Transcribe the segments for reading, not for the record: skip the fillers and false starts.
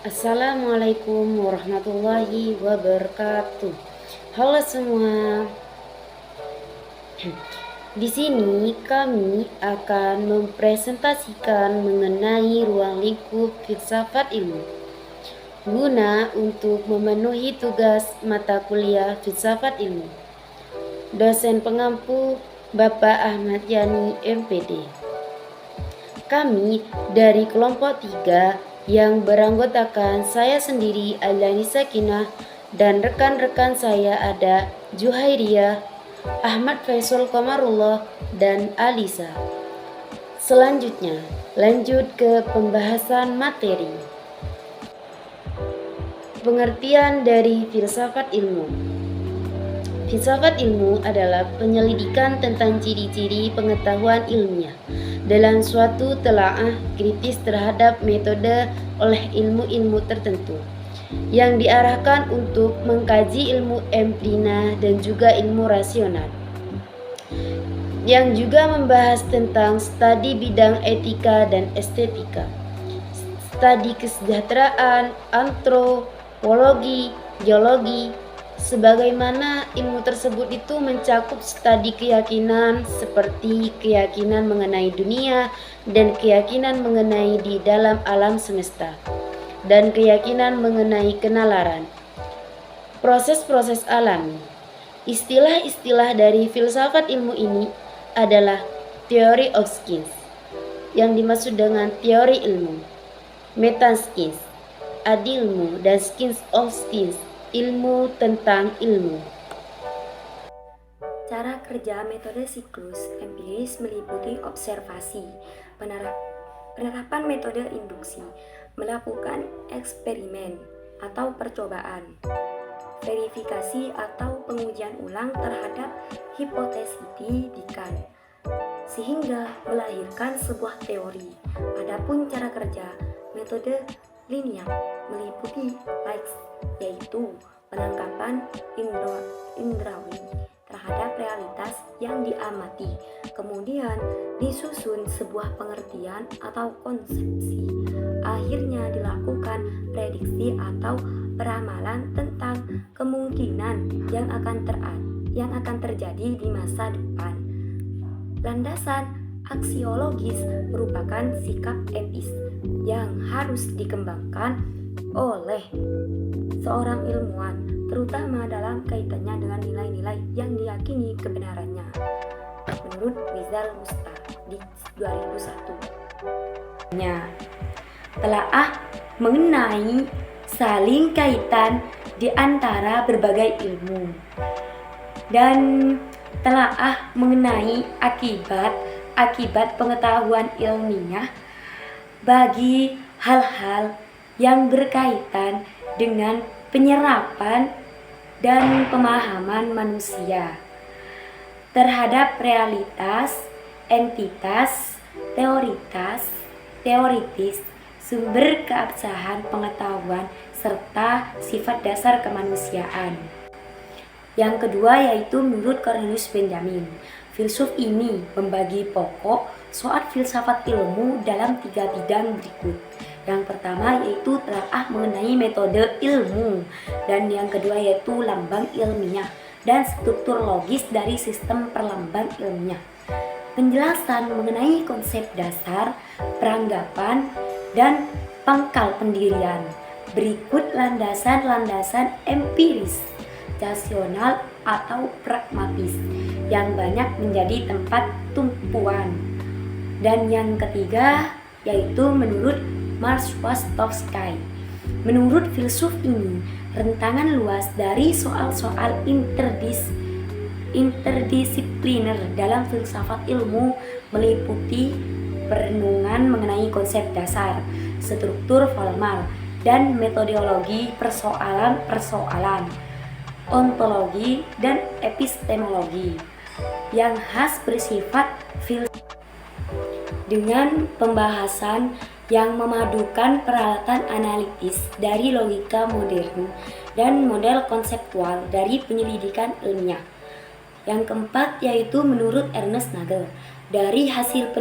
Assalamualaikum warahmatullahi wabarakatuh. Halo semua. Di sini kami akan mempresentasikan mengenai ruang lingkup filsafat ilmu, guna untuk memenuhi tugas mata kuliah filsafat ilmu. Dosen pengampu Bapak Ahmad Yani MPD. Kami dari kelompok 3 yang beranggotakan saya sendiri Ailani Sakinah dan rekan-rekan saya ada Juhairiyah, Ahmad Faisal Komarullah, dan Alisa. Selanjutnya, lanjut ke pembahasan materi. Pengertian dari filsafat ilmu. Filsafat ilmu adalah penyelidikan tentang ciri-ciri pengetahuan ilmiah dalam suatu telaah kritis terhadap metode oleh ilmu-ilmu tertentu yang diarahkan untuk mengkaji ilmu emprina dan juga ilmu rasional, yang juga membahas tentang studi bidang etika dan estetika, studi kesejahteraan, antropologi, geologi. Sebagaimana ilmu tersebut itu mencakup studi keyakinan seperti keyakinan mengenai dunia dan keyakinan mengenai di dalam alam semesta, dan keyakinan mengenai kenalaran, proses-proses alami. Istilah-istilah dari filsafat ilmu ini adalah theory of skills, yang dimaksud dengan teori ilmu, metaskills, adilmu, dan skills of skills, ilmu tentang ilmu. Cara kerja metode siklus empiris meliputi observasi, penerapan metode induksi, melakukan eksperimen atau percobaan, verifikasi atau pengujian ulang terhadap hipotesidikan, sehingga melahirkan sebuah teori. Adapun cara kerja metode linier meliputi likes, yaitu penangkapan indrawi terhadap realitas yang diamati, kemudian disusun sebuah pengertian atau konsepsi. Akhirnya dilakukan prediksi atau peramalan tentang kemungkinan yang akan terjadi di masa depan. Landasan aksiologis merupakan sikap etis yang harus dikembangkan oleh seorang ilmuwan, terutama dalam kaitannya dengan nilai-nilai yang diyakini kebenarannya, menurut Rizal Mustar di 2001. Telaah mengenai saling kaitan di antara berbagai ilmu dan telaah mengenai akibat pengetahuan ilmiah bagi hal-hal yang berkaitan dengan penyerapan dan pemahaman manusia terhadap realitas, entitas, teoritis, sumber keabsahan pengetahuan, serta sifat dasar kemanusiaan. Yang kedua yaitu menurut Cornelius Benjamin, filsuf ini membagi pokok soal filsafat ilmu dalam 3 bidang berikut. Yang pertama yaitu telaah mengenai metode ilmu, dan yang kedua yaitu lambang ilmiah dan struktur logis dari sistem perlambang ilmiah. Penjelasan mengenai konsep dasar, peranggapan, dan pangkal pendirian. Berikut landasan-landasan empiris, rasional atau pragmatis yang banyak menjadi tempat tumpuan. Dan yang ketiga yaitu menurut Marshwastowski. Menurut filsuf ini, rentangan luas dari soal-soal interdisipliner dalam filsafat ilmu meliputi perenungan mengenai konsep dasar, struktur formal, dan metodologi persoalan-persoalan, ontologi, dan epistemologi yang khas bersifat filsafat, dengan pembahasan yang memadukan peralatan analitis dari logika modern dan model konseptual dari penyelidikan ilmiah. Yang keempat yaitu menurut Ernest Nagel, Dari hasil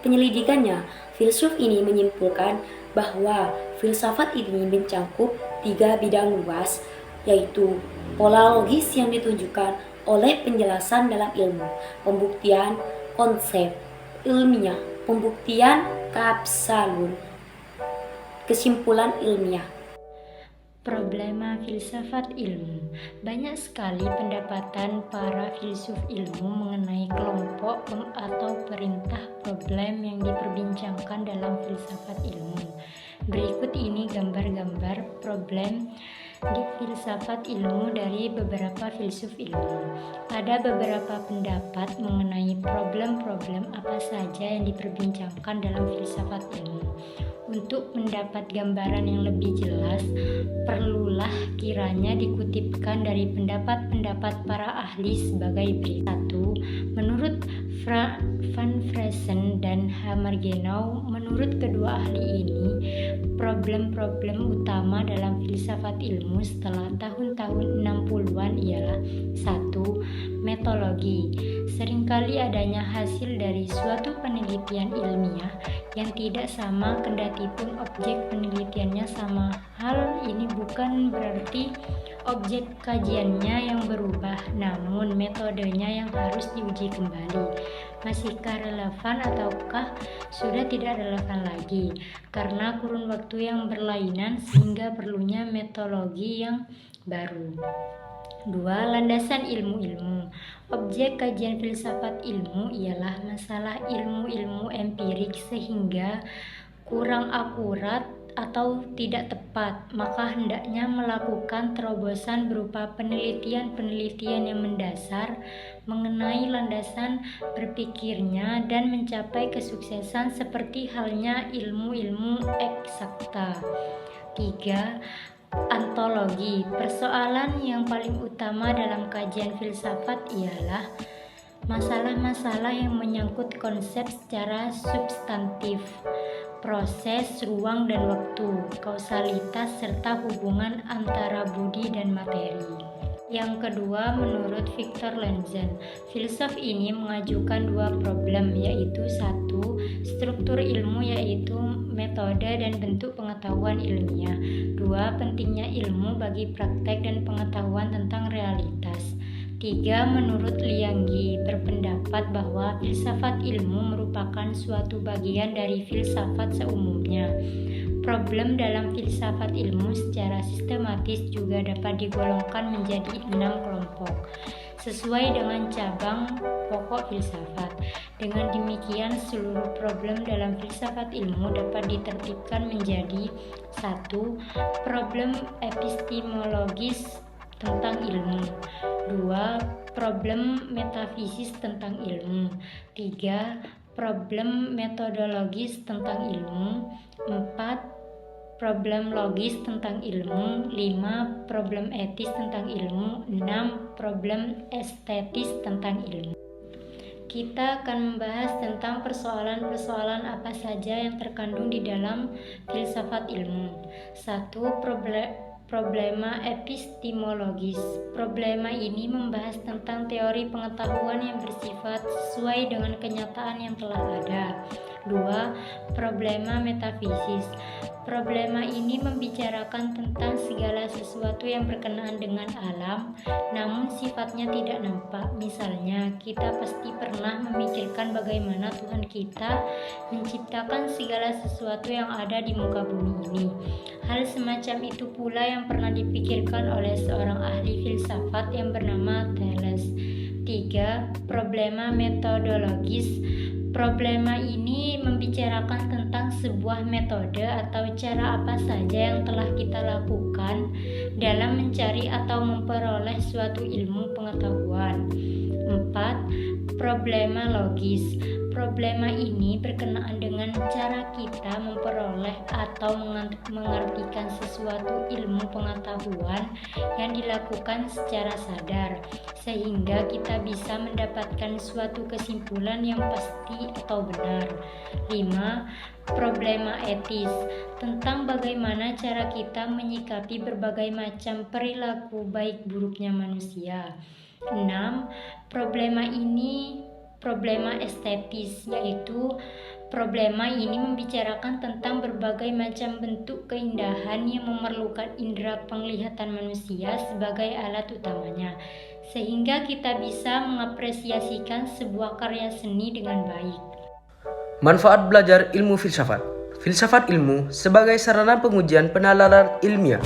penyelidikannya, filsuf ini menyimpulkan bahwa filsafat ini mencangkup 3 bidang luas, yaitu pola logis yang ditunjukkan oleh penjelasan dalam ilmu, pembuktian konsep ilmiah, pembuktian keabsalutan, kesimpulan ilmiah. Problema filsafat ilmu. Banyak sekali pendapatan para filsuf ilmu mengenai kelompok atau perintah problem yang diperbincangkan dalam filsafat ilmu. Berikut ini gambar-gambar problem di filsafat ilmu dari beberapa filsuf ilmu. Ada beberapa pendapat mengenai problem-problem apa saja yang diperbincangkan dalam filsafat ilmu. Untuk mendapat gambaran yang lebih jelas, perlulah kiranya dikutipkan dari pendapat-pendapat para ahli sebagai berikut. 1. Menurut Van Fresen dan Hamergenau, menurut kedua ahli ini, problem-problem utama dalam filsafat ilmu setelah tahun-tahun 60-an ialah 1. Metodologi. Seringkali adanya hasil dari suatu penelitian ilmiah yang tidak sama kendati pun objek penelitiannya sama. Hal ini bukan berarti objek kajiannya yang berubah, namun metodenya yang harus diuji kembali. Masihkah relevan ataukah sudah tidak relevan lagi? Karena kurun waktu yang berlainan sehingga perlunya metodologi yang baru. 2. Landasan ilmu-ilmu. Objek kajian filsafat ilmu ialah masalah ilmu-ilmu empirik sehingga kurang akurat atau tidak tepat, maka hendaknya melakukan terobosan berupa penelitian-penelitian yang mendasar mengenai landasan berpikirnya dan mencapai kesuksesan seperti halnya ilmu-ilmu eksakta. 3. Antologi. Persoalan yang paling utama dalam kajian filsafat ialah masalah-masalah yang menyangkut konsep secara substantif, proses, ruang dan waktu, kausalitas, serta hubungan antara budi dan materi. Yang kedua, menurut Victor Lenzen, filsuf ini mengajukan 2 problem, yaitu 1. Struktur ilmu, yaitu metode dan bentuk pengetahuan ilmiah. 2. Pentingnya ilmu bagi praktek dan pengetahuan tentang realitas. 3. Menurut Lianggi, berpendapat bahwa filsafat ilmu merupakan suatu bagian dari filsafat seumumnya. Problem dalam filsafat ilmu secara sistematis juga dapat digolongkan menjadi 6 kelompok, sesuai dengan cabang pokok filsafat. Dengan demikian, seluruh problem dalam filsafat ilmu dapat ditertibkan menjadi 1. Problem epistemologis tentang ilmu. 2. Problem metafisis tentang ilmu. 3. Problem metodologis tentang ilmu. 4. Problem logis tentang ilmu. 5. Problem etis tentang ilmu. 6. Problem estetis tentang ilmu. Kita akan membahas tentang persoalan-persoalan apa saja yang terkandung di dalam filsafat ilmu. 1. Problema epistemologis. Problema ini membahas tentang teori pengetahuan yang bersifat sesuai dengan kenyataan yang telah ada. 2. Problema metafisis. Problema ini membicarakan tentang segala sesuatu yang berkenaan dengan alam, namun sifatnya tidak nampak. Misalnya, kita pasti pernah memikirkan bagaimana Tuhan kita menciptakan segala sesuatu yang ada di muka bumi ini. Hal semacam itu pula yang pernah dipikirkan oleh seorang ahli filsafat yang bernama Thales. 3. Problema metodologis. Problema ini membicarakan tentang sebuah metode atau cara apa saja yang telah kita lakukan dalam mencari atau memperoleh suatu ilmu pengetahuan. 4. Problema logis. Problema ini berkenaan dengan cara kita memperoleh atau mengartikan sesuatu ilmu pengetahuan yang dilakukan secara sadar, sehingga kita bisa mendapatkan suatu kesimpulan yang pasti atau benar. 5. Problema etis, tentang bagaimana cara kita menyikapi berbagai macam perilaku baik buruknya manusia. 6. problema estetis, yaitu problema ini membicarakan tentang berbagai macam bentuk keindahan yang memerlukan indera penglihatan manusia sebagai alat utamanya, sehingga kita bisa mengapresiasikan sebuah karya seni dengan baik. Manfaat belajar ilmu filsafat. Filsafat ilmu sebagai sarana pengujian penalaran ilmiah.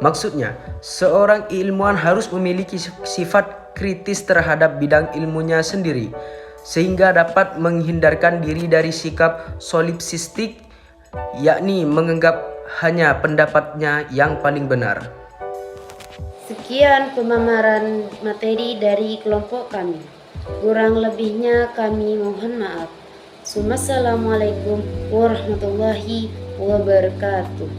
Maksudnya, seorang ilmuwan harus memiliki sifat kritis terhadap bidang ilmunya sendiri, sehingga dapat menghindarkan diri dari sikap solipsistik, yakni menganggap hanya pendapatnya yang paling benar. Sekian pemaparan materi dari kelompok kami. Kurang lebihnya kami mohon maaf. Assalamualaikum warahmatullahi wabarakatuh.